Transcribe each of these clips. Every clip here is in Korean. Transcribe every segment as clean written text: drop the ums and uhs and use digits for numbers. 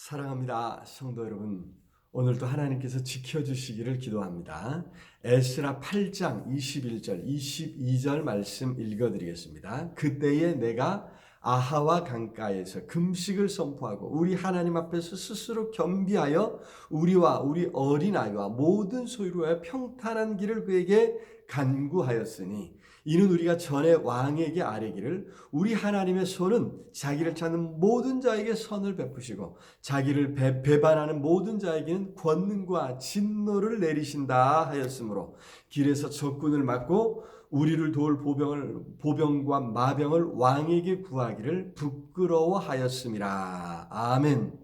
사랑합니다. 성도 여러분, 오늘도 하나님께서 지켜주시기를 기도합니다. 에스라 8장 21절, 22절 말씀 읽어드리겠습니다. 그때에 내가 아하와 강가에서 금식을 선포하고 우리 하나님 앞에서 스스로 겸비하여 우리와 우리 어린아이와 모든 소유로의 평탄한 길을 그에게 간구하였으니 이는 우리가 전에 왕에게 아뢰기를 우리 하나님의 손은 자기를 찾는 모든 자에게 선을 베푸시고 자기를 배반하는 모든 자에게는 권능과 진노를 내리신다 하였으므로 길에서 적군을 막고 우리를 도울 보병과 마병을 왕에게 구하기를 부끄러워하였음이라. 아멘.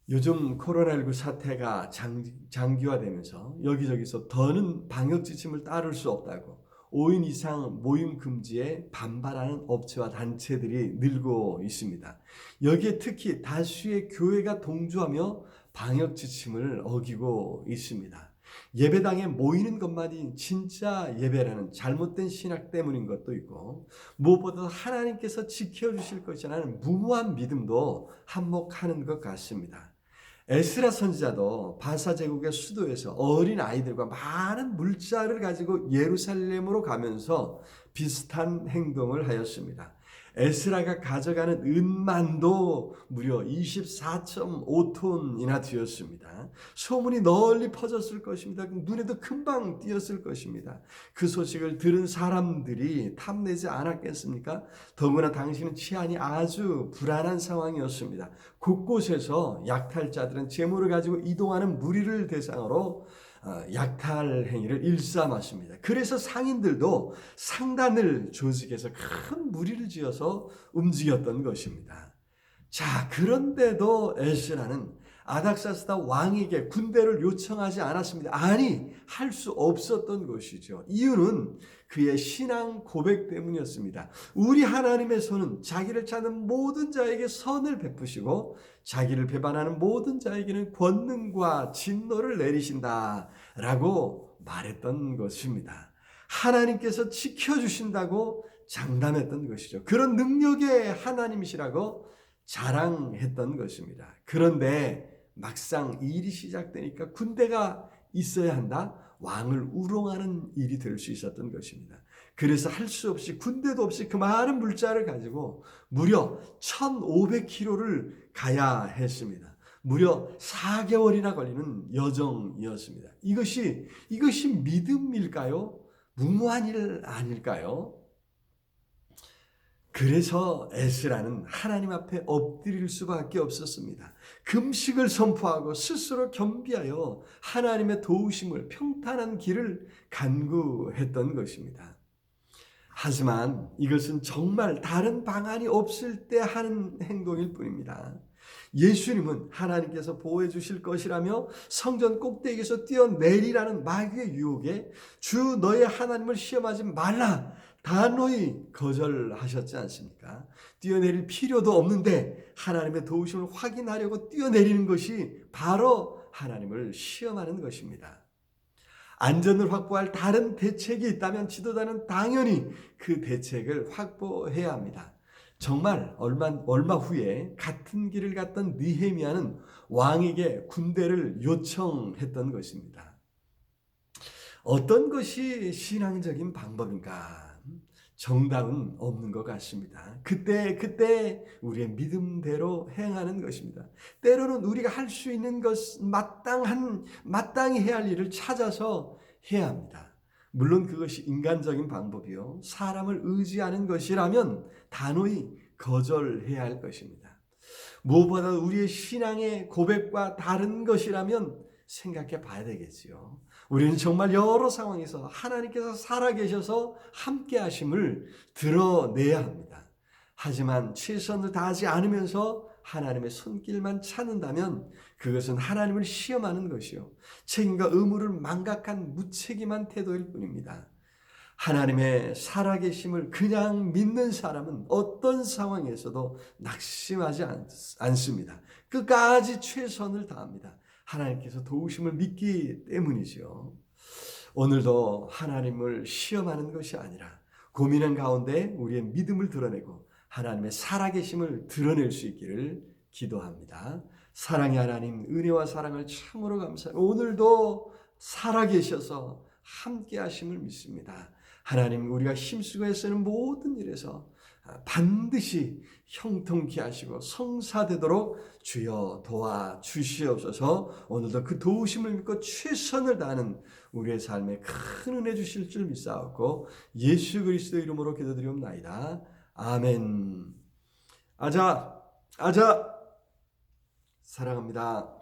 요즘 코로나19 사태가 장기화되면서 여기저기서 더는 방역 지침을 따를 수 없다고 5인 이상 모임 금지에 반발하는 업체와 단체들이 늘고 있습니다. 여기에 특히 다수의 교회가 동조하며 방역 지침을 어기고 있습니다. 예배당에 모이는 것만이 진짜 예배라는 잘못된 신학 때문인 것도 있고 무엇보다 하나님께서 지켜주실 것이라는 무모한 믿음도 한몫하는 것 같습니다. 에스라 선지자도 바사 제국의 수도에서 어린 아이들과 많은 물자를 가지고 예루살렘으로 가면서 비슷한 행동을 하였습니다. 에스라가 가져가는 은만도 무려 24.5톤이나 되었습니다. 소문이 널리 퍼졌을 것입니다. 눈에도 금방 띄었을 것입니다. 그 소식을 들은 사람들이 탐내지 않았겠습니까? 더구나 당시는 치안이 아주 불안한 상황이었습니다. 곳곳에서 약탈자들은 재물을 가지고 이동하는 무리를 대상으로 약탈 행위를 일삼았습니다. 그래서 상인들도 상단을 조직해서 큰 무리를 지어서 움직였던 것입니다. 자, 그런데도 에스라는 아닥사스다 왕에게 군대를 요청하지 않았습니다. 아니, 할 수 없었던 것이죠. 이유는 그의 신앙 고백 때문이었습니다. 우리 하나님의 손은 자기를 찾는 모든 자에게 선을 베푸시고 자기를 배반하는 모든 자에게는 권능과 진노를 내리신다라고 말했던 것입니다. 하나님께서 지켜주신다고 장담했던 것이죠. 그런 능력의 하나님이시라고 자랑했던 것입니다. 그런데 막상 일이 시작되니까 군대가 있어야 한다? 왕을 우롱하는 일이 될 수 있었던 것입니다. 그래서 할 수 없이 군대도 없이 그 많은 물자를 가지고 무려 1500km를 가야 했습니다. 무려 4개월이나 걸리는 여정이었습니다. 이것이 믿음일까요? 무모한 일 아닐까요? 그래서 에스라는 하나님 앞에 엎드릴 수밖에 없었습니다. 금식을 선포하고 스스로 겸비하여 하나님의 도우심을 평탄한 길을 간구했던 것입니다. 하지만 이것은 정말 다른 방안이 없을 때 하는 행동일 뿐입니다. 예수님은 하나님께서 보호해 주실 것이라며 성전 꼭대기에서 뛰어내리라는 마귀의 유혹에 주 너의 하나님을 시험하지 말라 단호히 거절하셨지 않습니까? 뛰어내릴 필요도 없는데 하나님의 도우심을 확인하려고 뛰어내리는 것이 바로 하나님을 시험하는 것입니다. 안전을 확보할 다른 대책이 있다면 지도자는 당연히 그 대책을 확보해야 합니다. 정말 얼마 후에 같은 길을 갔던 느헤미야는 왕에게 군대를 요청했던 것입니다. 어떤 것이 신앙적인 방법인가? 정답은 없는 것 같습니다. 그때 우리의 믿음대로 행하는 것입니다. 때로는 우리가 할 수 있는 것, 마땅히 해야 할 일을 찾아서 해야 합니다. 물론 그것이 인간적인 방법이요. 사람을 의지하는 것이라면 단호히 거절해야 할 것입니다. 무엇보다 우리의 신앙의 고백과 다른 것이라면 생각해 봐야 되겠지요. 우리는 정말 여러 상황에서 하나님께서 살아계셔서 함께 하심을 드러내야 합니다. 하지만 최선을 다하지 않으면서 하나님의 손길만 찾는다면 그것은 하나님을 시험하는 것이요. 책임과 의무를 망각한 무책임한 태도일 뿐입니다. 하나님의 살아계심을 그냥 믿는 사람은 어떤 상황에서도 낙심하지 않습니다. 끝까지 최선을 다합니다. 하나님께서 도우심을 믿기 때문이죠. 오늘도 하나님을 시험하는 것이 아니라 고민한 가운데 우리의 믿음을 드러내고 하나님의 살아계심을 드러낼 수 있기를 기도합니다. 사랑의 하나님, 은혜와 사랑을 참으로 감사합니다. 오늘도 살아계셔서 함께 하심을 믿습니다. 하나님, 우리가 힘쓰고 애쓰는 모든 일에서 반드시 형통케 하시고 성사되도록 주여 도와주시옵소서. 오늘도 그 도우심을 믿고 최선을 다하는 우리의 삶에 큰 은혜 주실 줄 믿사옵고 예수 그리스도 이름으로 기도드리옵나이다. 아멘. 아자 사랑합니다.